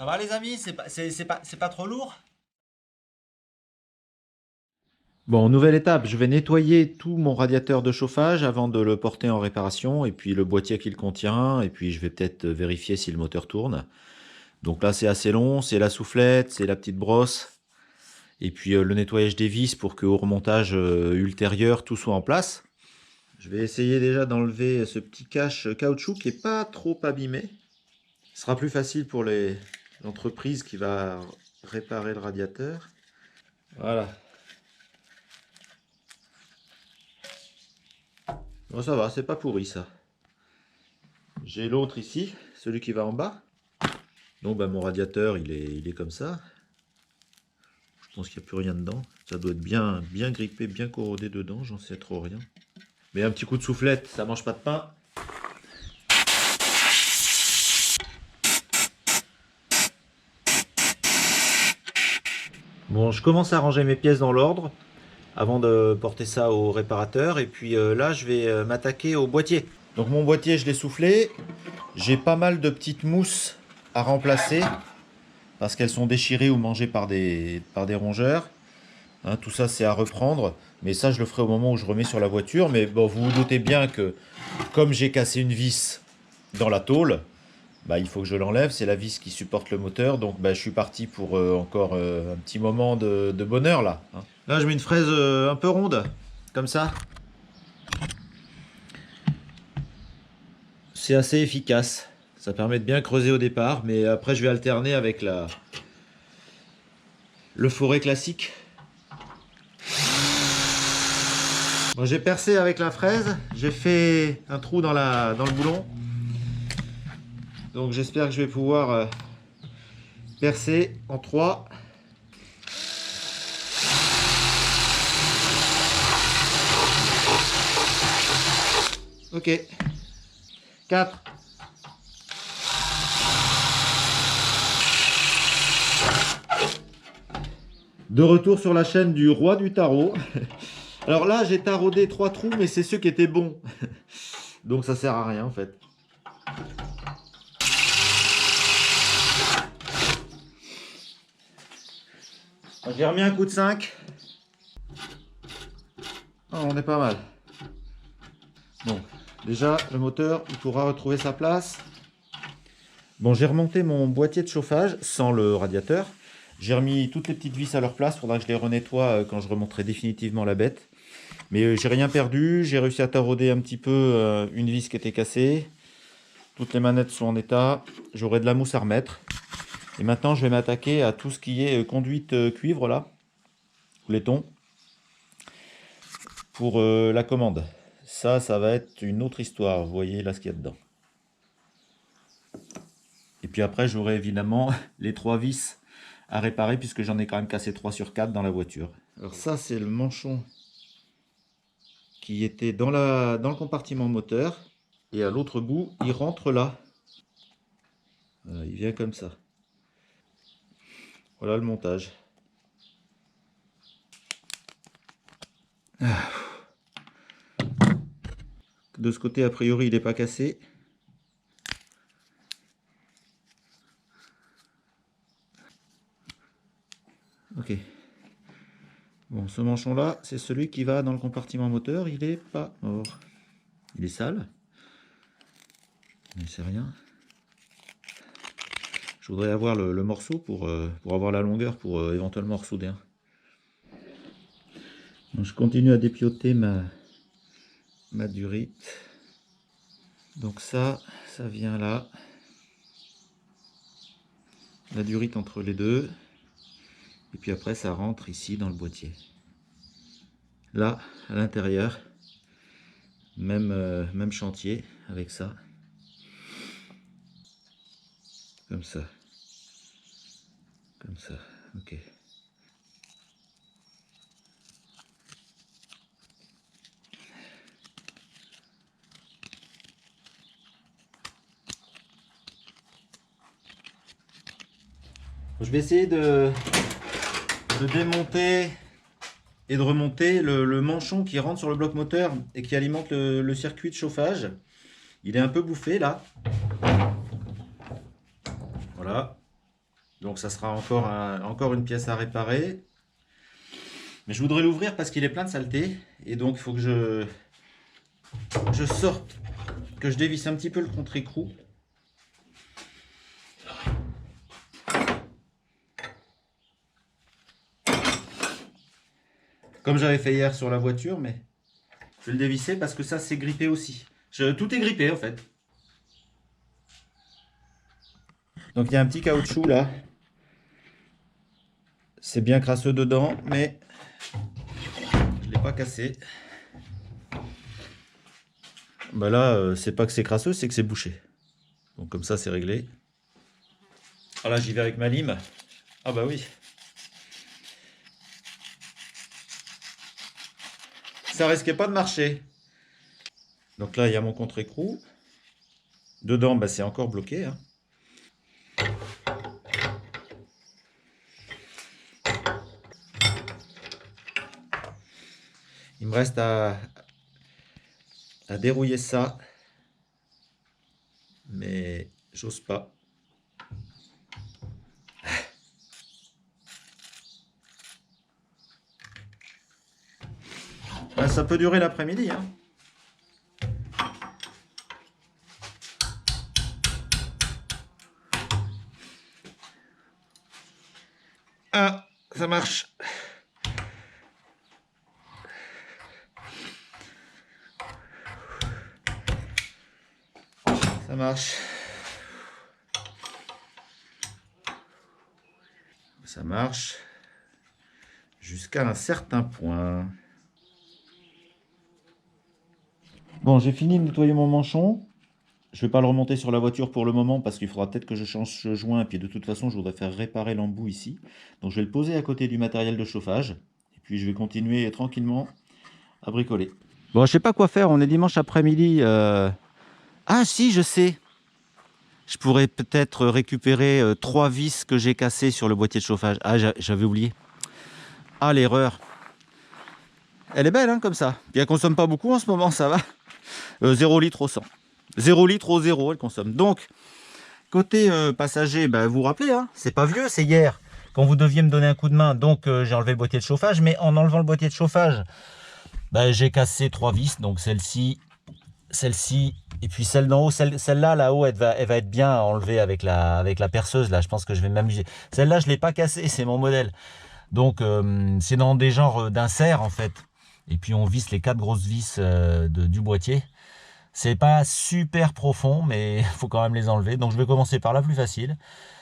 Ça va les amis? C'est pas trop lourd? Bon, nouvelle étape, je vais nettoyer tout mon radiateur de chauffage avant de le porter en réparation, et puis le boîtier qu'il contient, et puis je vais peut-être vérifier si le moteur tourne. Donc là, c'est assez long, c'est la soufflette, c'est la petite brosse, et puis le nettoyage des vis pour qu'au remontage ultérieur, tout soit en place. Je vais essayer déjà d'enlever ce petit cache caoutchouc qui est pas trop abîmé. Ce sera plus facile pour l'entreprise qui va réparer le radiateur. Voilà. Bon, ça va, c'est pas pourri ça. J'ai l'autre ici, celui qui va en bas. Donc mon radiateur, il est comme ça. Je pense qu'il n'y a plus rien dedans. Ça doit être bien grippé, bien corrodé dedans, j'en sais trop rien. Mais un petit coup de soufflette, ça mange pas de pain. Bon, je commence à ranger mes pièces dans l'ordre avant de porter ça au réparateur. Et puis là, je vais m'attaquer au boîtier. Donc mon boîtier, je l'ai soufflé. J'ai pas mal de petites mousses à remplacer parce qu'elles sont déchirées ou mangées par des rongeurs. Hein, tout ça, c'est à reprendre. Mais ça, je le ferai au moment où je remets sur la voiture. Mais bon, vous vous doutez bien que comme j'ai cassé une vis dans la tôle, bah, il faut que je l'enlève. C'est la vis qui supporte le moteur. Donc bah, je suis parti pour encore un petit moment de bonheur là. Hein. Là, je mets une fraise un peu ronde, comme ça. C'est assez efficace. Ça permet de bien creuser au départ. Mais après, je vais alterner avec le forêt classique. Bon, j'ai percé avec la fraise, j'ai fait un trou dans le boulon. Donc j'espère que je vais pouvoir percer en 3. Ok. 4. De retour sur la chaîne du roi du tarot. Alors là, j'ai taraudé 3 trous, mais c'est ceux qui étaient bons. Donc ça sert à rien en fait. J'ai remis un coup de 5. Oh, on est pas mal. Bon, déjà, le moteur, il pourra retrouver sa place. Bon, j'ai remonté mon boîtier de chauffage sans le radiateur. J'ai remis toutes les petites vis à leur place. Il faudra que je les renettoie quand je remonterai définitivement la bête. Mais j'ai rien perdu, j'ai réussi à tarauder un petit peu une vis qui était cassée. Toutes les manettes sont en état, j'aurai de la mousse à remettre. Et maintenant je vais m'attaquer à tout ce qui est conduite cuivre là, ou laiton, pour la commande. Ça va être une autre histoire, vous voyez là ce qu'il y a dedans. Et puis après j'aurai évidemment les 3 vis à réparer puisque j'en ai quand même cassé 3 sur 4 dans la voiture. Alors ça c'est le manchon qui était dans le compartiment moteur. Et à l'autre bout, il rentre là. Voilà, il vient comme ça. Voilà le montage. De ce côté, a priori, il n'est pas cassé. Ok. Bon, ce manchon-là, c'est celui qui va dans le compartiment moteur. Il n'est pas mort. Il est sale. Mais c'est rien. Je voudrais avoir le morceau pour avoir la longueur pour éventuellement ressouder un. Donc, je continue à dépioter ma durite. Donc ça vient là. La durite entre les deux. Et puis après, ça rentre ici dans le boîtier. Là, à l'intérieur, même chantier avec ça. Comme ça. Comme ça. Ok. Je vais essayer de démonter et de remonter le manchon qui rentre sur le bloc moteur et qui alimente le circuit de chauffage. Il est un peu bouffé là. Voilà. Donc ça sera encore une pièce à réparer. Mais je voudrais l'ouvrir parce qu'il est plein de saleté. Et donc il faut que je sorte, que je dévisse un petit peu le contre-écrou. Comme j'avais fait hier sur la voiture, mais je vais le dévisser parce que ça c'est grippé aussi. Tout est grippé en fait. Donc il y a un petit caoutchouc là. C'est bien crasseux dedans, mais je ne l'ai pas cassé. Bah là, c'est pas que c'est crasseux, c'est que c'est bouché. Donc comme ça c'est réglé. Ah là j'y vais avec ma lime. Ah bah oui. Ça risquait pas de marcher. Donc là il y a mon contre-écrou. Dedans bah, c'est encore bloqué. Hein. Il me reste à dérouiller ça. Mais j'ose pas. Bah, ça peut durer l'après-midi. Hein. Ah, ça marche. Ça marche. Ça marche jusqu'à un certain point. Bon, j'ai fini de nettoyer mon manchon. Je vais pas le remonter sur la voiture pour le moment parce qu'il faudra peut-être que je change ce joint. Et puis de toute façon, je voudrais faire réparer l'embout ici. Donc je vais le poser à côté du matériel de chauffage. Et puis je vais continuer tranquillement à bricoler. Bon, je sais pas quoi faire. On est dimanche après-midi. Ah si, je sais. Je pourrais peut-être récupérer 3 vis que j'ai cassées sur le boîtier de chauffage. Ah, j'avais oublié. Ah, l'erreur. Elle est belle, hein, comme ça. Puis elle consomme pas beaucoup en ce moment, ça va. 0 litre au 100. 0 litre au 0, elle consomme. Donc, côté passager, bah, vous vous rappelez, hein, c'est pas vieux, c'est hier. Quand vous deviez me donner un coup de main, donc j'ai enlevé le boîtier de chauffage. Mais en enlevant le boîtier de chauffage, bah, j'ai cassé 3 vis. Donc celle-ci, et puis celle d'en haut, celle-là, là-haut, elle va être bien enlevée avec la perceuse. Là, je pense que je vais m'amuser. Celle-là, je ne l'ai pas cassée, c'est mon modèle. Donc, c'est dans des genres d'inserts, en fait. Et puis, on visse les 4 grosses vis du boîtier. C'est pas super profond, mais il faut quand même les enlever. Donc, je vais commencer par la plus facile.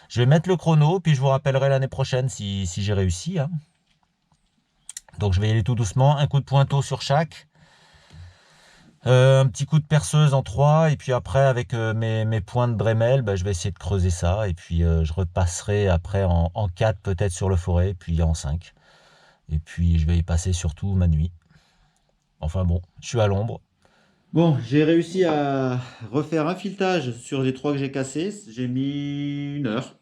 Je vais mettre le chrono, puis je vous rappellerai l'année prochaine si j'ai réussi. Hein. Donc, je vais y aller tout doucement. Un coup de pointeau sur chaque. Un petit coup de perceuse en 3 et puis après avec mes points de Dremel, bah, je vais essayer de creuser ça et puis je repasserai après en 4 peut-être sur le forêt, puis en 5. Et puis je vais y passer surtout ma nuit. Enfin bon, je suis à l'ombre. Bon, j'ai réussi à refaire un filetage sur les 3 que j'ai cassés. J'ai mis 1 heure.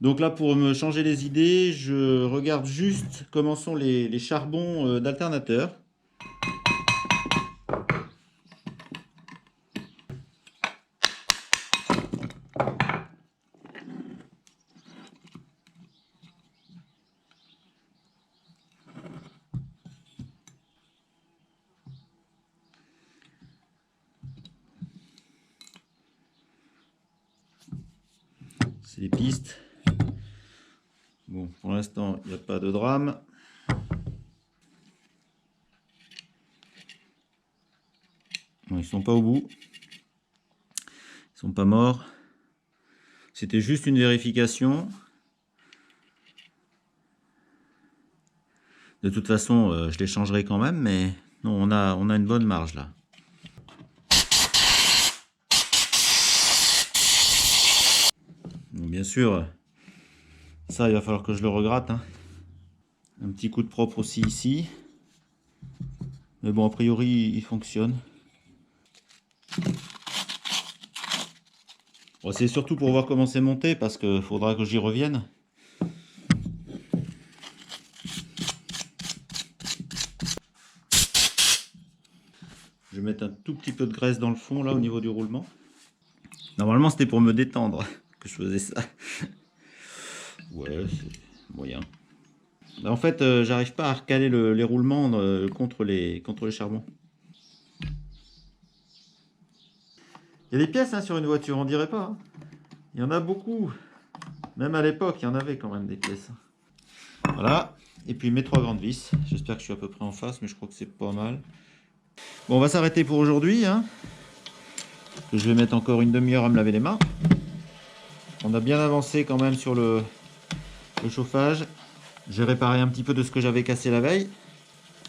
Donc là, pour me changer les idées, je regarde juste comment sont les charbons d'alternateur. C'est les pistes. Bon, pour l'instant, il n'y a pas de drame. Non, ils sont pas au bout. Ils sont pas morts. C'était juste une vérification. De toute façon, je les changerai quand même, mais non, on a une bonne marge là. Donc, bien sûr, ça, il va falloir que je le regratte. Hein. Un petit coup de propre aussi ici. Mais bon, a priori, il fonctionne. Bon, c'est surtout pour voir comment c'est monté, parce qu'il faudra que j'y revienne. Je vais mettre un tout petit peu de graisse dans le fond, là, au niveau du roulement. Normalement, c'était pour me détendre que je faisais ça. Ouais, c'est moyen. En fait, j'arrive pas à recaler les roulements contre les charbons. Il y a des pièces hein, sur une voiture, on dirait pas. Hein. Il y en a beaucoup. Même à l'époque, il y en avait quand même des pièces. Voilà. Et puis mes 3 grandes vis. J'espère que je suis à peu près en face, mais je crois que c'est pas mal. Bon, on va s'arrêter pour aujourd'hui. Hein. Je vais mettre encore une demi-heure à me laver les mains. On a bien avancé quand même sur le chauffage. J'ai réparé un petit peu de ce que j'avais cassé la veille.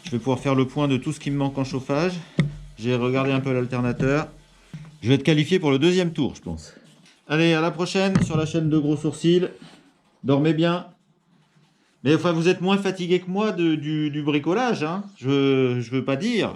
Je vais pouvoir faire le point de tout ce qui me manque en chauffage. J'ai regardé un peu l'alternateur. Je vais être qualifié pour le 2e tour, je pense. Allez, à la prochaine sur la chaîne de Gros Sourcils. Dormez bien. Mais enfin, vous êtes moins fatigué que moi du bricolage, hein. Je veux pas dire.